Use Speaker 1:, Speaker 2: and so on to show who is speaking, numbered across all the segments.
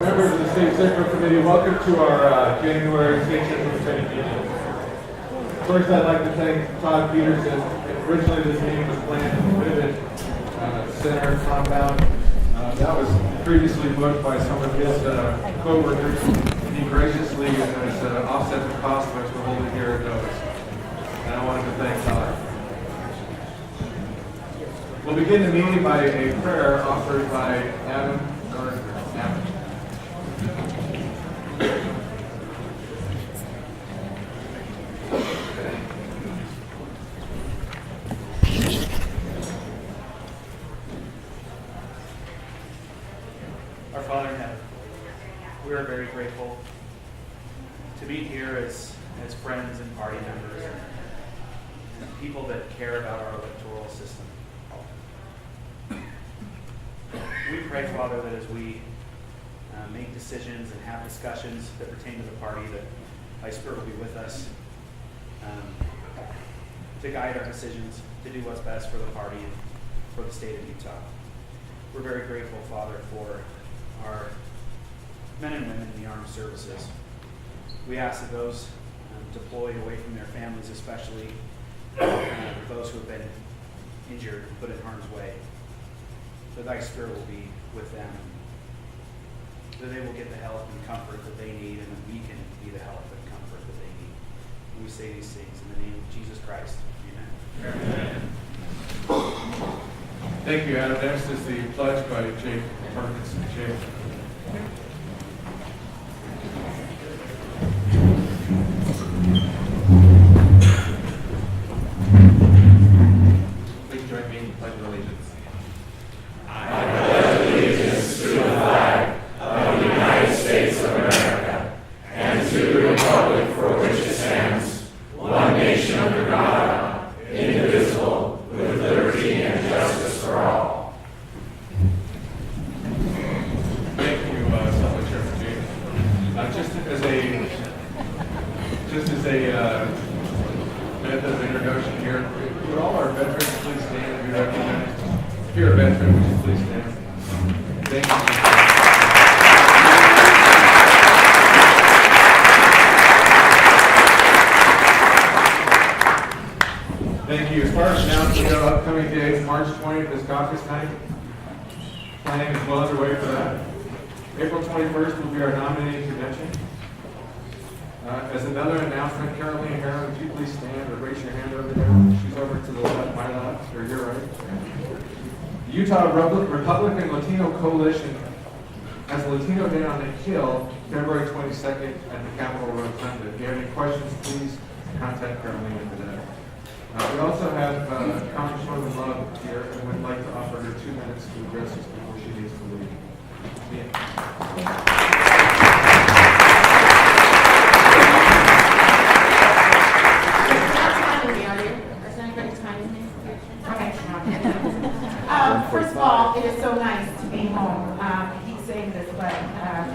Speaker 1: Members of the State Central Committee, welcome to our January State Central Committee meeting. First, I'd like to thank Todd Peterson. Originally, this meeting was planned in the Pivot Center compound. That was previously booked by some of his co-workers. He graciously has offset the cost of us for holding here at Novus. And I wanted to thank Todd. We'll begin the meeting by a prayer offered by Adam Gardner. Adam.
Speaker 2: Our Father in heaven, we are very grateful to be here as friends and party members and people that care about our electoral system. We pray, Father, that as we make decisions and have discussions that pertain to the party, that Thy Spirit will be with us to guide our decisions, to do what's best for the party and for the state of Utah. We're very grateful, Father, for our men and women in the armed services. We ask that those deployed away from their families, especially those who have been injured and put in harm's way, that Thy Spirit will be with them, that they will get the help and comfort that they need, and that we can be the help and comfort that they need. And we say these things in the name of Jesus Christ. Amen.
Speaker 1: Amen. Thank you, Adam. Next is the pledge by Jake Parkinson. Jake.
Speaker 3: Please join me in the Pledge of Allegiance.
Speaker 1: Method of introduction here. Would all our veterans please stand and be recognized? If you're a veteran, would you please stand? Thank you. Thank you. As far as announcing our upcoming dates, March 20th is caucus night. Planning is well underway for that. April 21st will be our nominating convention. As another announcement, Caroline Harron, would you please stand or raise your hand over there? She's over to the left, my left, or your right. The Utah Republican Latino Coalition has a Latino Day on the Hill, February 22nd at the Capitol Rotunda. If you have any questions, please contact Caroline for that. We also have Congresswoman Love here, and would like to offer her 2 minutes to address us before she needs to leave. Yeah.
Speaker 4: First of all, it is so nice to be home. I keep saying this, but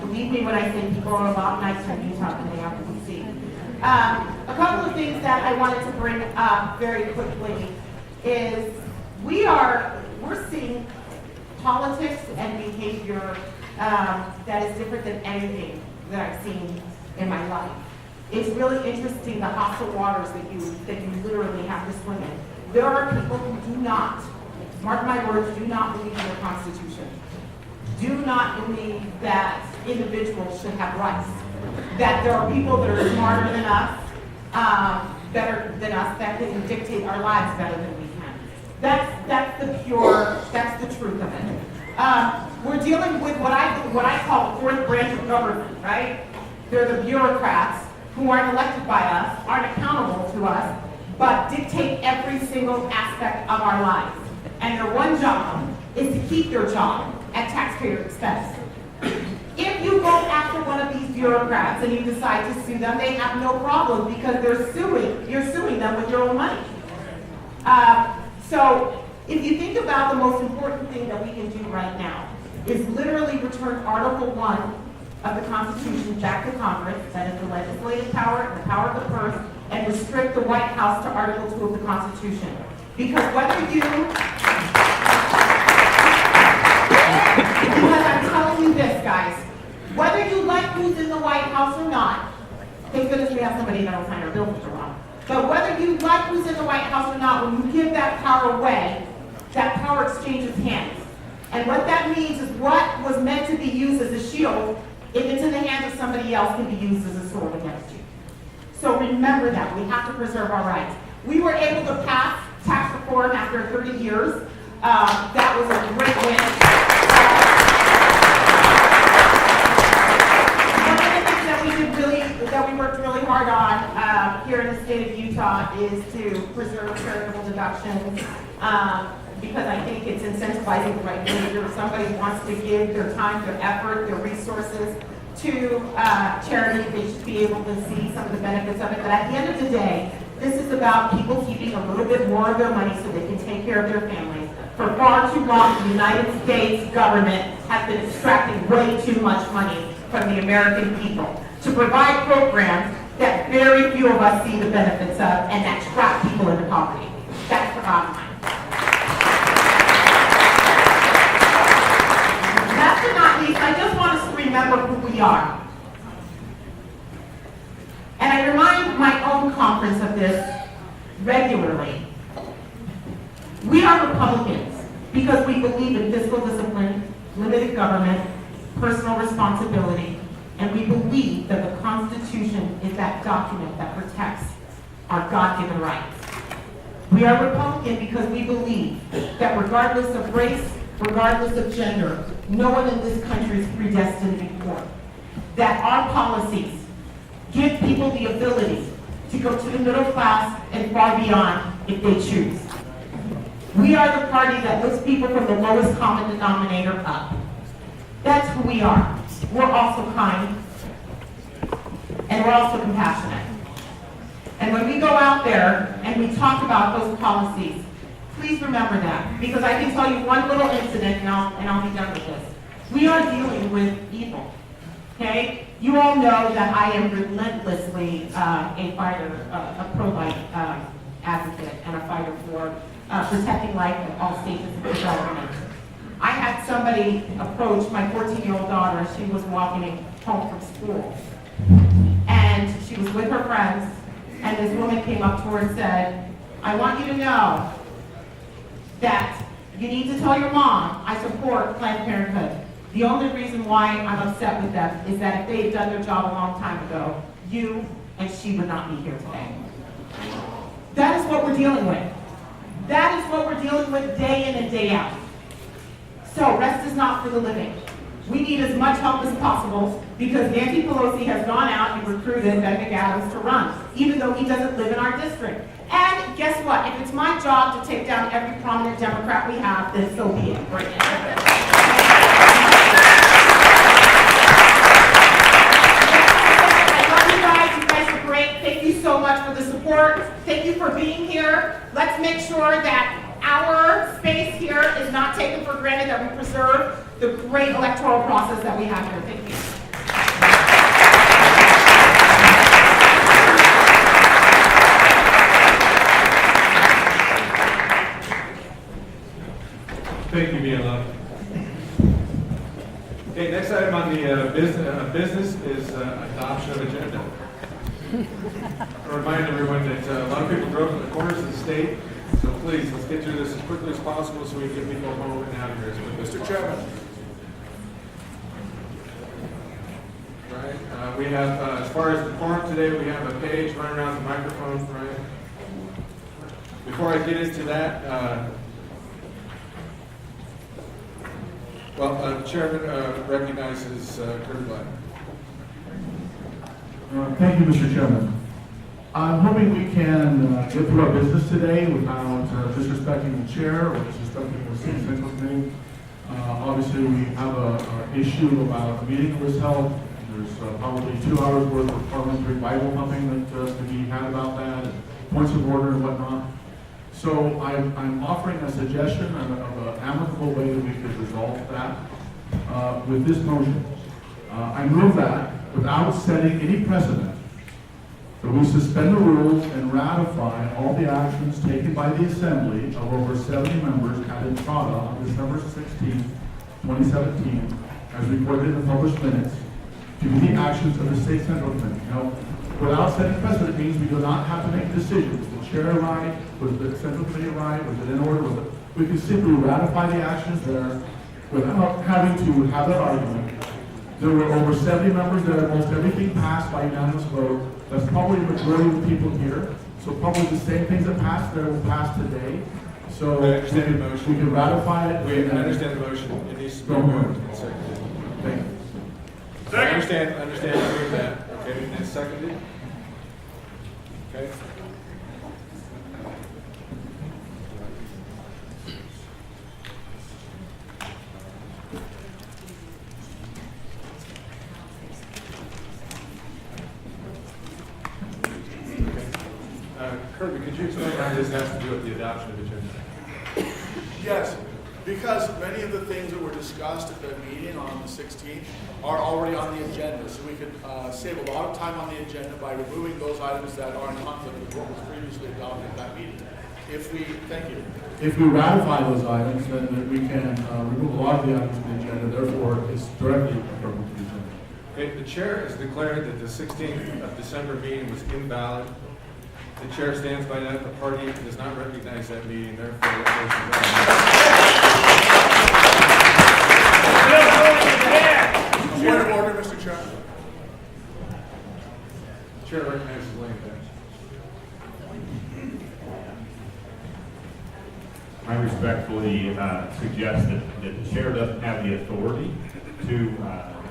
Speaker 4: believe me when I say people are a lot nicer in Utah than they are in DC. A couple of things that I wanted to bring up very quickly is we're seeing politics and behavior that is different than anything that I've seen in my life. It's really interesting the hostile waters that you literally have to swim in. There are people who do not, mark my words, do not believe in the Constitution. Do not believe that individuals should have rights. That there are people that are smarter than us, better than us, that can dictate our lives better than we can. That's the truth of it. We're dealing with what I call the fourth branch of government, right? They're the bureaucrats who aren't elected by us, aren't accountable to us, but dictate every single aspect of our lives. And their one job is to keep their job at taxpayer expense. If you go after one of these bureaucrats and you decide to sue them, they have no problem because you're suing them with your own money. So if you think about the most important thing that we can do right now is literally return Article 1 of the Constitution back to Congress, that is the legislative power and the power of the purse, and restrict the White House to Article 2 of the Constitution. Because Because I'm telling you this, guys, like who's in the White House or not, thank goodness we have somebody that'll sign our bills for wrong. But whether you like who's in the White House or not, when you give that power away, that power exchanges hands. And what that means is what was meant to be used as a shield, if it's in the hands of somebody else, can be used as a sword against you. So remember that. We have to preserve our rights. We were able to pass tax reform after 30 years. That was a great win. One of the things that we worked really hard on here in the state of Utah is to preserve charitable deductions. Because I think it's incentivizing the right behavior. If somebody wants to give their time, their effort, their resources to charity, they should be able to see some of the benefits of it. But at the end of the day, this is about people keeping a little bit more of their money so they can take care of their families. For far too long, the United States government has been extracting way too much money from the American people to provide programs that very few of us see the benefits of and that trap people into poverty. That's the bottom line. Last but not least, I just want us to remember who we are. And I remind my own conference of this regularly. We are Republicans because we believe in fiscal discipline, limited government, personal responsibility, and we believe that the Constitution is that document that protects our God-given rights. We are Republican because we believe that regardless of race, regardless of gender, no one in this country is predestined to be poor. That our policies give people the ability to go to the middle class and far beyond if they choose. We are the party that lifts people from the lowest common denominator up. That's who we are. We're also kind, and we're also compassionate. And when we go out there and we talk about those policies, please remember that, because I can tell you one little incident, and I'll be done with this. We are dealing with evil, okay? You all know that I am relentlessly a fighter, a pro-life advocate, and a fighter for protecting life at all stages of development. I had somebody approach my 14-year-old daughter. She was walking home from school, and she was with her friends, and this woman came up to her and said, I want you to know that you need to tell your mom I support Planned Parenthood. The only reason why I'm upset with them is that if they had done their job a long time ago, you and she would not be here today. That is what we're dealing with. That is what we're dealing with day in and day out. So rest is not for the living. We need as much help as possible because Nancy Pelosi has gone out and recruited Ben McAdams to run, even though he doesn't live in our district. And guess what? If it's my job to take down every prominent Democrat we have, then so be it. Bring it. I love you guys. You guys are great. Thank you so much for the support. Thank you for being here. Let's make sure that our space here is not taken for granted, that we preserve the great electoral process that we have here. Thank you.
Speaker 1: Thank you, Mila. Okay, next item on the business is adoption of agenda. I remind everyone that a lot of people drove to the corners of the state, so please, let's get through this as quickly as possible so we can get people home and out of here as quickly as possible. Mr. Chairman. Right, we have, as far as the forum today, we have a page running around the microphone, right? Before I get into that, Chairman recognizes Kurt Black.
Speaker 3: Thank you, Mr. Chairman. I'm hoping we can get through our business today without disrespecting the chair or disrespecting the city central committee. Obviously, we have an issue about a meeting that was held. There's probably 2 hours worth of parliamentary Bible pumping that can be had about that, and points of order and whatnot. So I'm offering a suggestion of an amicable way that we could resolve that with this motion. I move that without setting any precedent, that we suspend the rules and ratify all the actions taken by the Assembly of over 70 members at Entrada on December 16, 2017, as recorded in the published minutes, to be the actions of the state central committee. Now, without setting precedent means we do not have to make decisions. The chair right, was the central committee right, was it in order, was it? We can simply ratify the actions there without having to have that argument. There were over 70 members there, most everything passed by unanimous vote. That's probably the majority of the people here. So probably the same things that passed there will pass today. So
Speaker 1: I understand the motion.
Speaker 3: we can ratify it.
Speaker 1: Wait, I understand the motion. It needs to be
Speaker 3: Go
Speaker 1: moved
Speaker 3: ahead.
Speaker 1: and seconded.
Speaker 3: Thank you.
Speaker 1: I understand doing that. Okay, and seconded. Okay. Kirby, could you explain how this has to do with the adoption of the agenda?
Speaker 5: Yes, because many of the things that were discussed at the meeting on the 16th are already on the agenda, so we could save a lot of time on the agenda by removing those items that are in conflict with what was previously adopted at that meeting. Thank you.
Speaker 3: If we ratify those items, then we can remove a lot of the items from the agenda, therefore it's directly applicable to the agenda.
Speaker 1: Okay, the chair has declared that the 16th of December meeting was invalid. The chair stands by that. The party does not recognize that meeting, therefore that motion is
Speaker 5: Point of order, Mr. Chairman.
Speaker 1: The chair recognizes Lane there.
Speaker 6: I respectfully suggest that the chair doesn't have the authority to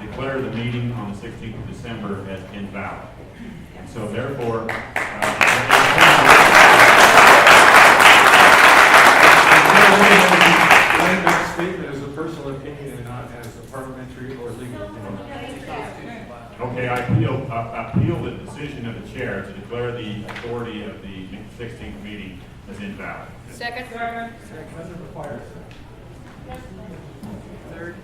Speaker 6: declare the meeting on the 16th of December as invalid. And so therefore,
Speaker 1: That statement is a personal opinion and not as a parliamentary or legal opinion.
Speaker 6: okay, I appeal the decision of the chair to declare the authority of the 16th meeting as invalid.
Speaker 7: Second. Third.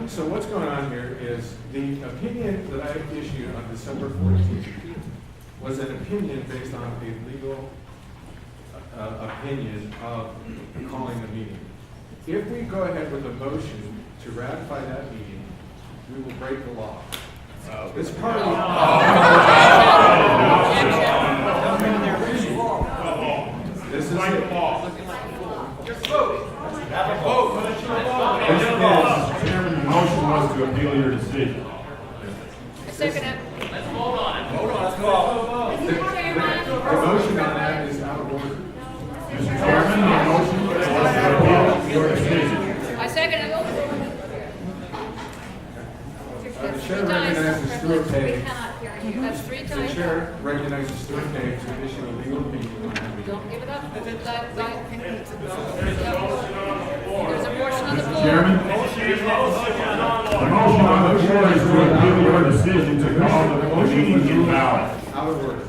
Speaker 1: So what's going on here is the opinion that I issued on December 14th was an opinion based on a legal opinion of calling the meeting. If we go ahead with a motion to ratify that meeting, we will break the law. It's part of the This is it.
Speaker 6: Mr. Chairman, the motion was to appeal your decision.
Speaker 7: I second it.
Speaker 1: The motion on that is out of order.
Speaker 6: Mr. Chairman, the motion was to appeal your decision.
Speaker 7: I second it.
Speaker 1: The chair recognizes Stuart
Speaker 7: We
Speaker 1: Page.
Speaker 7: cannot hear you. That's three
Speaker 1: The
Speaker 7: times.
Speaker 1: chair recognizes Stuart Page to issue a legal opinion on that meeting.
Speaker 7: Don't give it up. There's a motion on the floor.
Speaker 6: Chairman, the motion on the floor is to appeal your decision to call the meeting invalid.
Speaker 1: Out of order.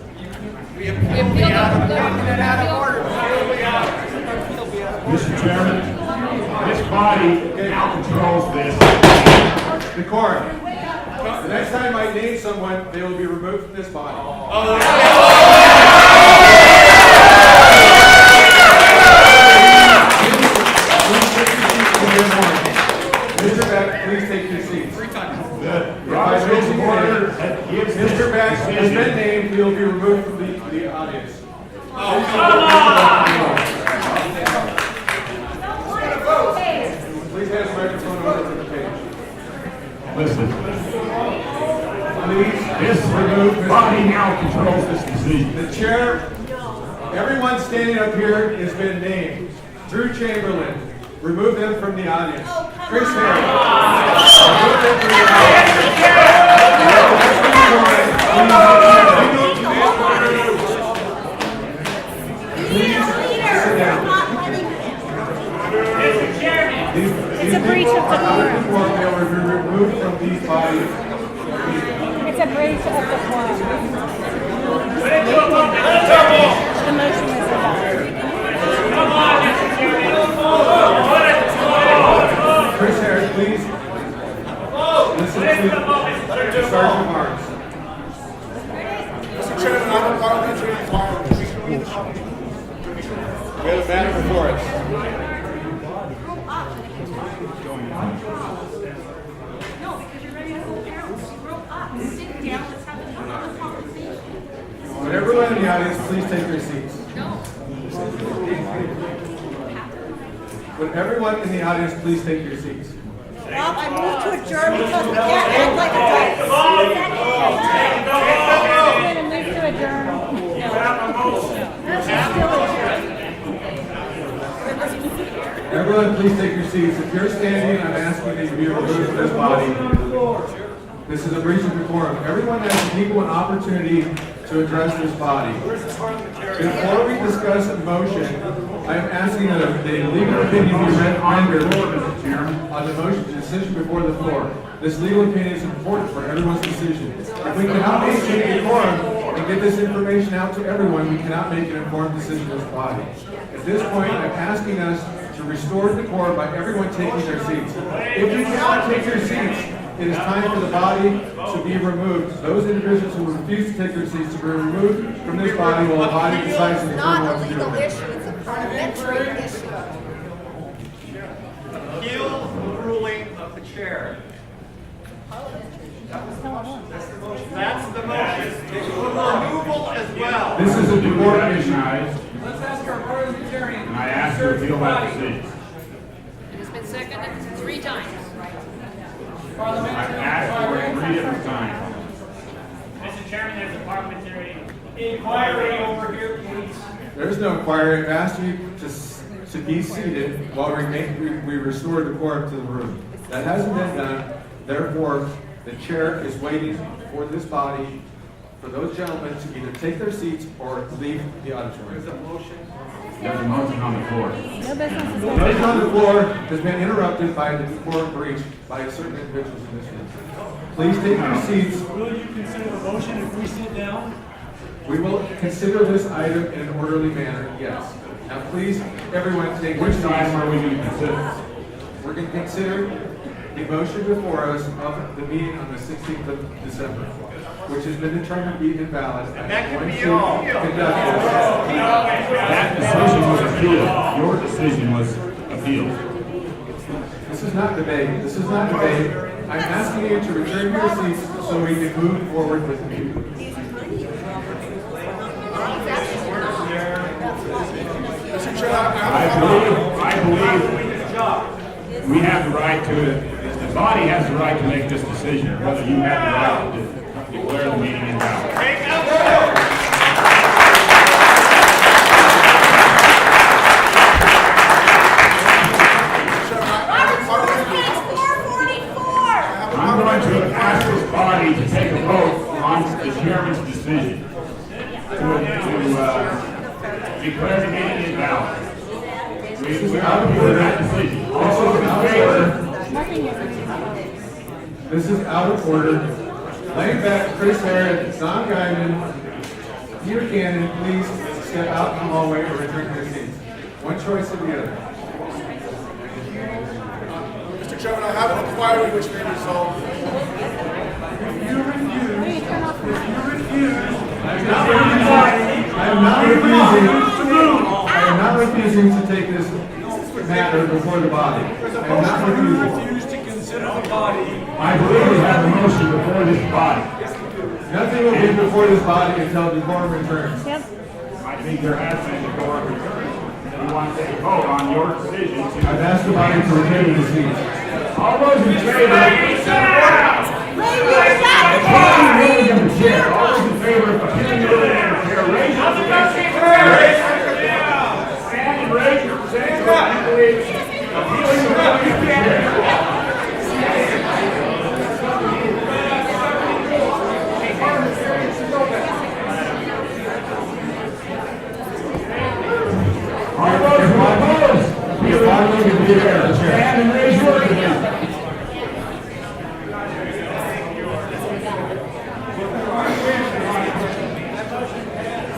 Speaker 7: We appeal the
Speaker 6: Mr. Chairman, this body now controls this.
Speaker 1: The court. The next time I name someone, they will be removed from this body. Mr. Beck, please take your seats. Mr. Beck has been named, he will be removed from the audience. Please pass the microphone over to the page.
Speaker 6: Listen,
Speaker 1: Please.
Speaker 6: this body now controls this decision.
Speaker 1: The chair, everyone standing up here has been named. Drew Chamberlain, remove them from the audience. Chris Harris, remove them from the audience. Please sit down. It's a breach of the quorum. They will be removed from these bodies.
Speaker 8: It's a breach of the quorum. The motion is invalid.
Speaker 1: Chris Harris, please. Listen to Sergeant Marks.
Speaker 5: Mr. Chairman, I'm a parliamentary We have a matter before us.
Speaker 9: No, because you're ready to go down. You grow up. Sit down. Let's have another conversation.
Speaker 1: Would everyone in the audience please take their seats?
Speaker 9: No.
Speaker 1: Would everyone in the audience please take your seats?
Speaker 8: Bob, I move to adjourn because we can't act like adults. I'm gonna move to adjourn.
Speaker 1: Everyone, please take your seats. If you're standing, I'm asking that you be removed from this body. This is a breach of decorum. Everyone has an equal opportunity to address this body. Before we discuss a motion, I am asking that a legal opinion be rendered on the motion decision before the floor. This legal opinion is important for everyone's decision. If we cannot maintain decorum and get this information out to everyone, we cannot make an informed decision in this body. At this point, I'm asking us to restore decorum by everyone taking their seats. If you cannot take your seats, it is time for the body to be removed. Those individuals who refuse to take their seats to be removed from this body while the body decides to determine what to do.
Speaker 10: Legal issue, it's a parliamentary issue.
Speaker 11: Appeal the ruling of the chair. That's the motion. It's for removal as well.
Speaker 1: This is a decorum issue.
Speaker 11: Let's ask our parliamentarian.
Speaker 6: And I ask you to appeal that decision.
Speaker 7: It has been seconded 3 times.
Speaker 6: I asked for it 3 different times.
Speaker 11: Mr. Chairman, there's a parliamentary inquiry over here, please.
Speaker 1: There is no inquiry. I've asked you to be seated while we restore decorum to the room. That hasn't been done. Therefore, the chair is waiting for this body, for those gentlemen to either take their seats or leave the auditorium.
Speaker 6: There's a motion on the floor.
Speaker 8: No business is
Speaker 1: The motion on the floor has been interrupted by the decorum breach by certain individuals in this room. Please take your seats.
Speaker 11: Will you consider the motion if we sit down?
Speaker 1: We will consider this item in an orderly manner, yes. Now, please, everyone, take your
Speaker 6: Which
Speaker 1: seats.
Speaker 6: item are we going to consider?
Speaker 1: We're going to consider the motion before us of the meeting on the 16th of December, which has been determined to be invalid.
Speaker 11: And that can be
Speaker 1: all.
Speaker 11: all.
Speaker 6: That decision was appealed. Your decision was appealed.
Speaker 1: This is not debate. This is not debate. I'm asking you to return your seats so we can move forward with the meeting.
Speaker 5: Mr. Chair,
Speaker 6: I believe we have the right to, the body has the right to make this decision, whether you have the right to declare the meeting invalid. I'm going to ask this body to take a vote on the chairman's decision to declare the meeting invalid. We're out of that decision. Also in favor.
Speaker 8: nothing is.
Speaker 1: This is out of order. Lane Beck, Chris Harris, Don Guyman, Peter Cannon, please step out in the hallway or return to your seats. One choice or the other.
Speaker 5: Mr. Chairman, I have an inquiry which may resolve.
Speaker 1: I am not refusing to take this matter before the body. I am not refusing.
Speaker 11: Refuse to consider the body.
Speaker 6: I believe we have a motion before this body.
Speaker 1: Nothing will be before this body until decorum returns.
Speaker 8: Yep.
Speaker 6: I think there has been a decorum return. You want to take a vote on your decision to.
Speaker 1: I've asked the body to retain the seats.
Speaker 6: All those in favor. All those in favor of appealing the chair, raise your hand. Stand and raise your hand. Appealing the chair. All those who oppose, stand and raise your hand.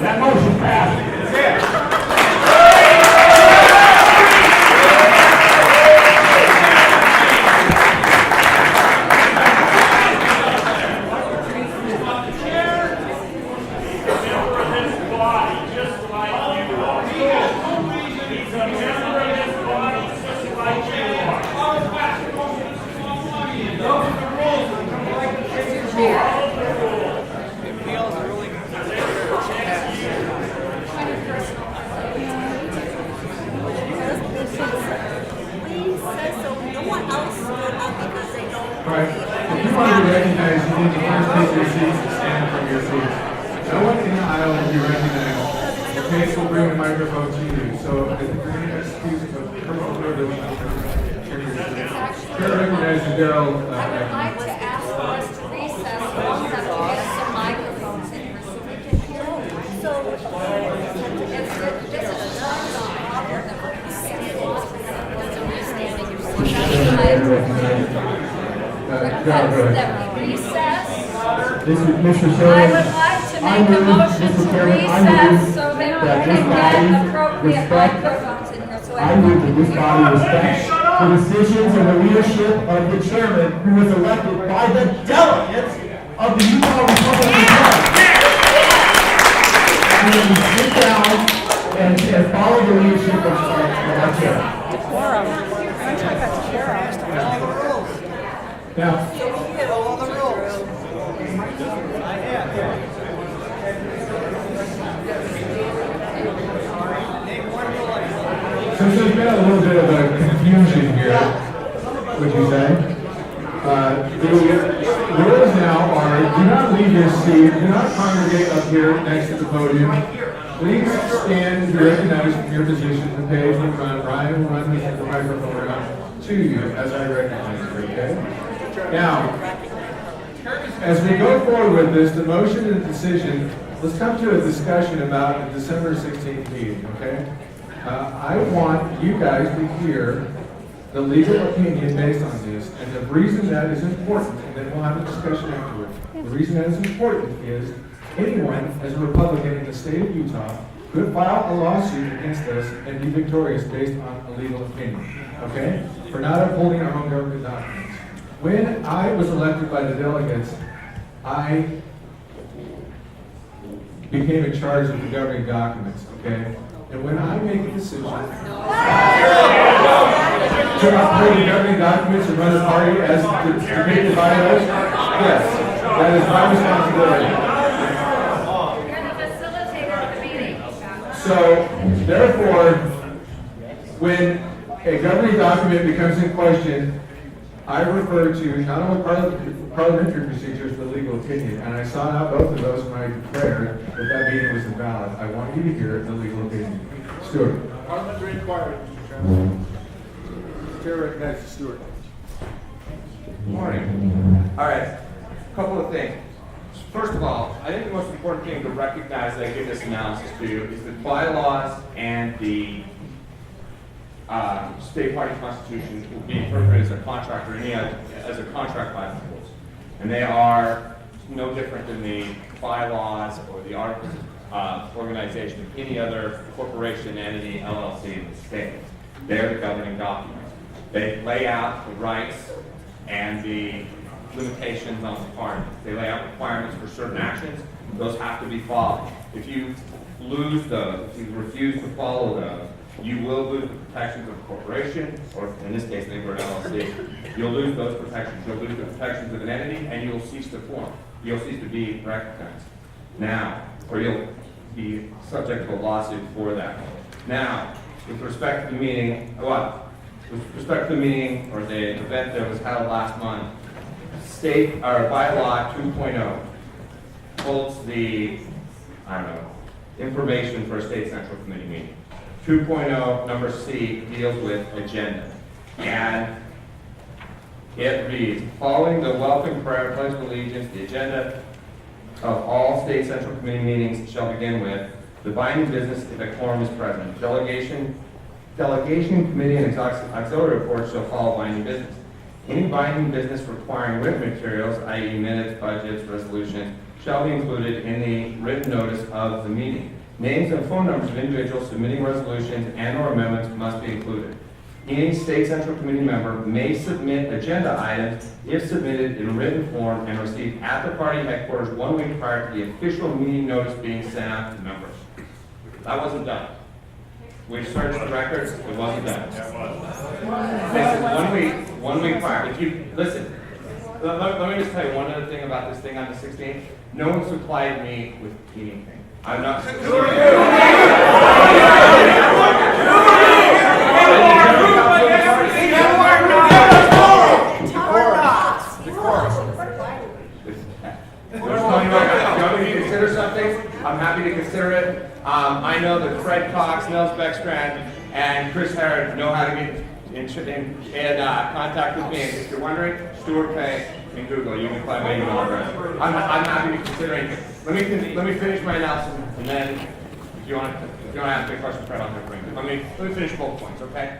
Speaker 6: That motion passed.
Speaker 1: your seats and stand from your seats. No one in the aisle will be recognized. The case will bring a microphone to you. So if you're going to excuse a criminal privilege, you're recognized Daryl.
Speaker 10: I would like to ask for us to recess long enough to get some microphones in here so we can hear. So, this is not a problem that we're going to stand in. That we recess.
Speaker 3: This is Mr.
Speaker 10: I
Speaker 3: Chairman.
Speaker 10: would like to make a motion to recess so that we can get appropriate microphones in here so
Speaker 3: I move that this
Speaker 10: everyone
Speaker 3: body respect the decisions and the leadership of the chairman who was elected by the delegates of the Utah Republican Party. And then we sit down and follow the leadership of our chairman. Now, since there's been a little bit of a confusion here, would you say? The rules now are, do not leave your seat, do not congregate up here next to the podium. Please stand and be recognized from your position. The page will run, Ryan will run the microphone around to you as I recognize you, okay? Now, as we go forward with this, the motion and the decision, let's come to a discussion about the December 16th meeting, okay? I want you guys to hear the legal opinion based on this, and the reason that is important, and then we'll have a discussion afterward. The reason that is important is anyone, as a Republican in the state of Utah, could file a lawsuit against us and be victorious based on a legal opinion, okay? For not upholding our own government documents. When I was elected by the delegates, I became in charge of the governing documents, okay? And when I make a decision to uphold the governing documents and run a party as the debate divided us, yes, that is my responsibility.
Speaker 10: You're the facilitator of the meeting.
Speaker 1: So, therefore, when a governing document becomes in question, I refer to not only parliamentary procedures, but legal opinion. And I sought out both of those when I declared that that meeting was invalid. I want you to hear the legal opinion. Stuart.
Speaker 5: Parliamentary inquiry, Mr. Chairman. Chair recognizes Stuart.
Speaker 12: Good morning. All right, a couple of things. First of all, I think the most important thing to recognize that I give this analysis to you is the bylaws and the state party constitution will be interpreted as a contract or any other, as a contract by the rules. And they are no different than the bylaws or the articles of organization of any other corporation, entity, LLC in the state. They're the governing documents. They lay out the rights and the limitations on the party. They lay out requirements for certain actions. Those have to be followed. If you lose those, if you refuse to follow those, you will lose the protections of a corporation, or in this case, they were an LLC. You'll lose those protections. You'll lose the protections of an entity, and you'll cease to form. You'll cease to be recognized. Now, or you'll be subject to a lawsuit for that. Now, with respect to the meeting, with respect to the meeting or the event that was held last month, state or bylaw 2.0 holds the, information for a state central committee meeting. 2.0, number C, deals with agenda. And it reads, following the welcome prayer, pledge of allegiance, the agenda of all state central committee meetings shall begin with the binding business if a quorum is present. Delegation committee and auxiliary reports shall follow binding business. Any binding business requiring written materials, i.e. minutes, budgets, resolutions, shall be included in the written notice of the meeting. Names and phone numbers of individuals submitting resolutions and/or amendments must be included. Any state central committee member may submit agenda items if submitted in written form and received at the party headquarters 1 week prior to the official meeting notice being sent out to members. That wasn't done. We searched the records, it wasn't done. They said 1 week prior. If you, listen, let me just tell you one other thing about this thing on the 16th. No one supplied me with anything. I'm not. good. I know that Fred Cox, Nels Beckstrand, and Chris Herod know how to get in contact with me. And if you're wondering, Stuart Pay and Google, you can find my email address. I'm happy to consider anything. Let me finish my analysis, and then if you want to ask me a question, Fred, I'm going to bring it. Let me finish both points, okay?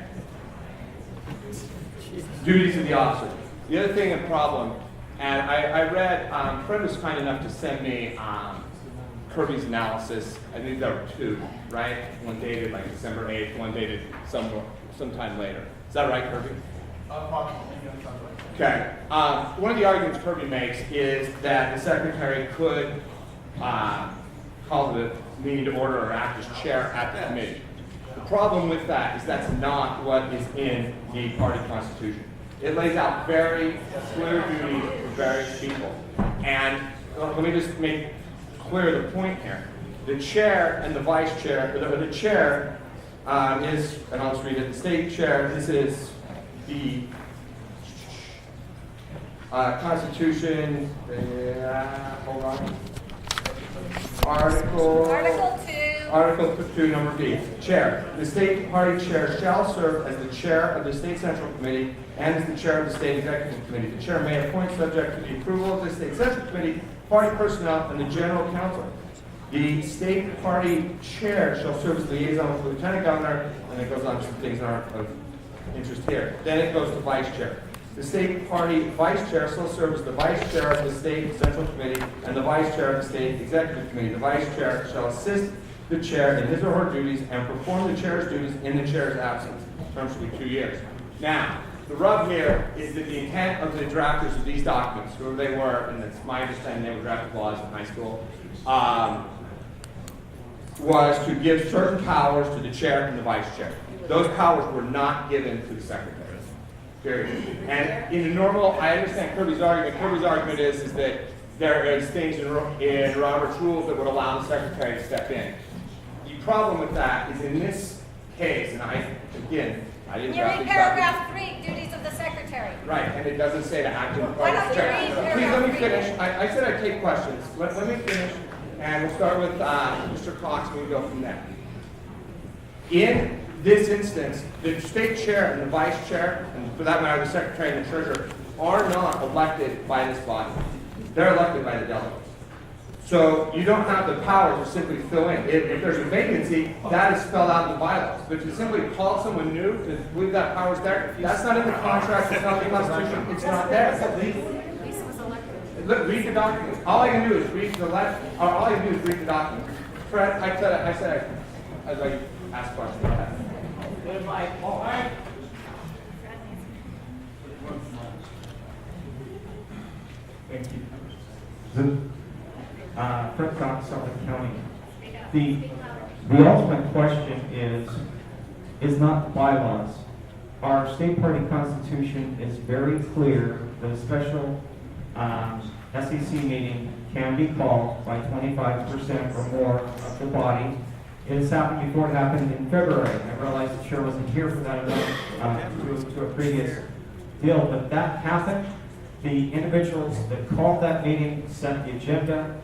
Speaker 12: Duties of the officer. The other thing, a problem, and I read, Fred was kind enough to send me Kirby's analysis. I think there were two, right? One dated like December 8th, one dated sometime later. Is that right, Kirby? Okay. One of the arguments Kirby makes is that the secretary could call the meeting to order or act as chair at the committee. The problem with that is that's not what is in the party constitution. It lays out very clear duties for various people. And let me just make clear the point here. The chair and the vice chair, the chair is, and I'll just read it, the state chair, this is the Constitution, hold on. Article 2, number B. Chair. The state party chair shall serve as the chair of the state central committee and as the chair of the state executive committee. The chair may appoint, subject to the approval of the state central committee, party personnel, and the general counsel. The state party chair shall serve as liaison with the lieutenant governor, and it goes on to some things that aren't of interest here. Then it goes to vice chair. The state party vice chair shall serve as the vice chair of the state central committee and the vice chair of the state executive committee. The vice chair shall assist the chair in his or her duties and perform the chair's duties in the chair's absence. Term should be 2 years. Now, the rub here is that the intent of the drafters of these documents, whoever they were, and it's my understanding they were drafted laws in high school, was to give certain powers to the chair and the vice chair. Those powers were not given to the secretary. Period. And in a normal, I understand Kirby's argument. Kirby's argument is that there is things in Robert's rules that would allow the secretary to step in. The problem with that is in this case, and I didn't
Speaker 10: You're
Speaker 12: draft
Speaker 10: in
Speaker 12: these
Speaker 10: paragraph
Speaker 12: documents.
Speaker 10: 3, duties of the secretary.
Speaker 12: Right, and it doesn't say to act in
Speaker 10: Why don't you read
Speaker 12: Please
Speaker 10: paragraph
Speaker 12: let me
Speaker 10: 3?
Speaker 12: finish. I said I'd take questions. Let me finish, and we'll start with Mr. Cox, and we'll go from there. In this instance, the state chair and the vice chair, and for that matter, the secretary and the treasurer, are not elected by this body. They're elected by the delegates. So you don't have the power to simply fill in. If there's a vacancy, that is spelled out in the bylaws. But to simply call someone new, to believe that power's there, that's not in the contract, it's not in the Constitution, it's not there.
Speaker 10: Lisa was elected.
Speaker 12: Look, read the document. All I can do is read the letter, or all I can do is read the document. Fred, I said I'd like to ask questions.
Speaker 13: Thank you. Fred Cox, Suffolk County. The ultimate question is not bylaws. Our state party constitution is very clear that a special SCC meeting can be called by 25% or more of the body. It has happened before. It happened in February. I realize the chair wasn't here for that to a previous deal, but that happened. The individuals that called that meeting set the agenda.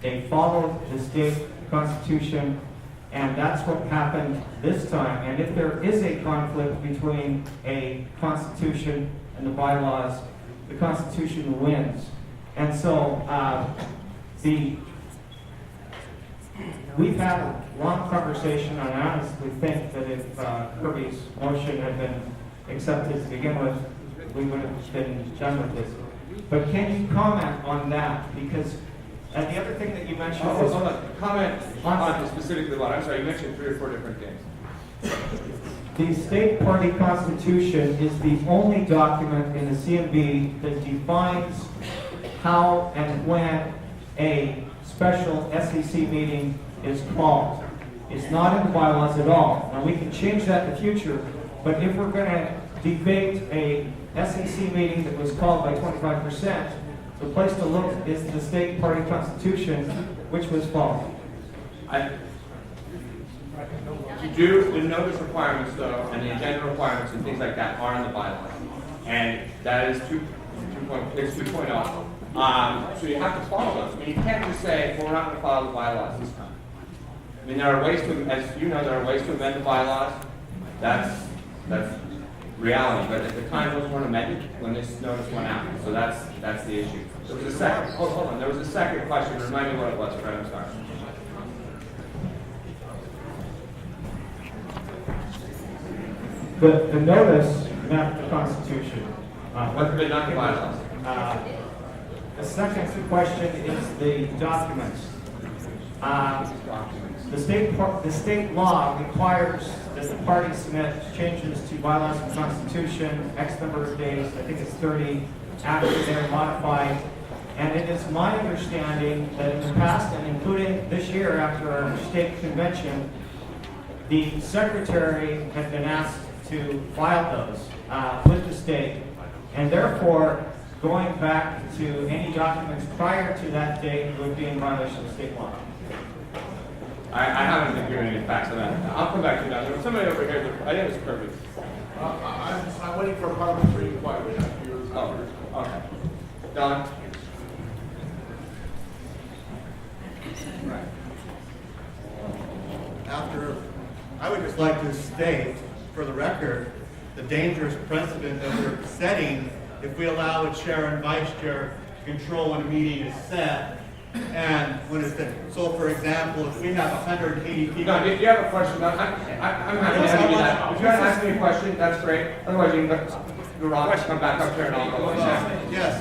Speaker 13: They followed the state constitution, and that's what happened this time. And if there is a conflict between a constitution and the bylaws, the constitution wins. And so we've had a long conversation, and I honestly think that if Kirby's motion had been accepted to begin with, we would have been done with this. But can you comment on that? Because and the other thing that you mentioned was...
Speaker 12: Hold on. Comment on specifically what? I'm sorry, you mentioned 3 or 4 different things.
Speaker 13: The state party constitution is the only document in the CMB that defines how and when a special SCC meeting is called. It's not in the bylaws at all. Now, we can change that in the future, but if we're going to debate a SCC meeting that was called by 25%, the place to look is the state party constitution, which was followed.
Speaker 12: The notice requirements, though, and the agenda requirements and things like that are in the bylaws. And that is 2.0. So you have to follow those. I mean, you can't just say, well, we're not going to follow the bylaws this time. I mean, there are ways to, as you know, there are ways to amend the bylaws. That's reality, but at the time those weren't amended when this notice went out. So that's the issue. There was a second, hold on, there was a second question. Remind me what it was, Fred, I'm sorry.
Speaker 13: The notice met the Constitution.
Speaker 12: But not the bylaws.
Speaker 13: The second question is the documents. The state law requires that the party submit changes to bylaws and Constitution X number of days, I think it's 30, after they're modified. And it is my understanding that in the past, and including this year after our state convention, the secretary had been asked to file those with the state, and therefore going back to any documents prior to that date would be in violation of state law.
Speaker 12: I haven't been given any facts on that. I'll come back to that. There was somebody over here that I think it was perfect.
Speaker 5: I'm waiting for parliamentary inquiry.
Speaker 12: Oh, okay. Don?
Speaker 14: I would just like to state, for the record, the dangerous precedent that we're setting if we allow a chair and vice chair to control when a meeting is set and when it's set. So, for example, if we have 180 people.
Speaker 12: Don, if you have a question, I'm happy to answer that. If you want to ask me a question, that's great. Otherwise, you can go on, come back up here and I'll go.
Speaker 14: Yes.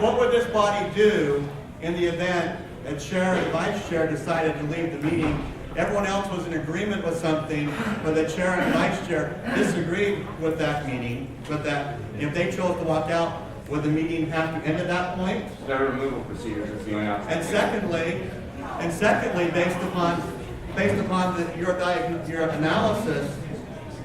Speaker 14: What would this body do in the event a chair and vice chair decided to leave the meeting? Everyone else was in agreement with something, but the chair and vice chair disagreed with that meeting. But that if they chose to walk out, would the meeting have to end at that point?
Speaker 12: There are removal procedures that's going on.
Speaker 14: And secondly, based upon your analysis,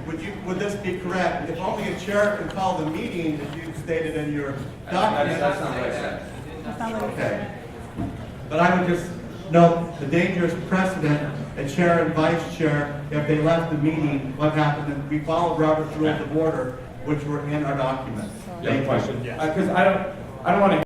Speaker 14: would this be correct? If only a chair can call the meeting, as you stated in your document.
Speaker 12: That's not what I said.
Speaker 14: Okay. But I would just note the dangerous precedent, a chair and vice chair, if they left the meeting, what happened? And we followed Robert's Rules of Order, which were in our document.
Speaker 12: You have a question? Because I don't want to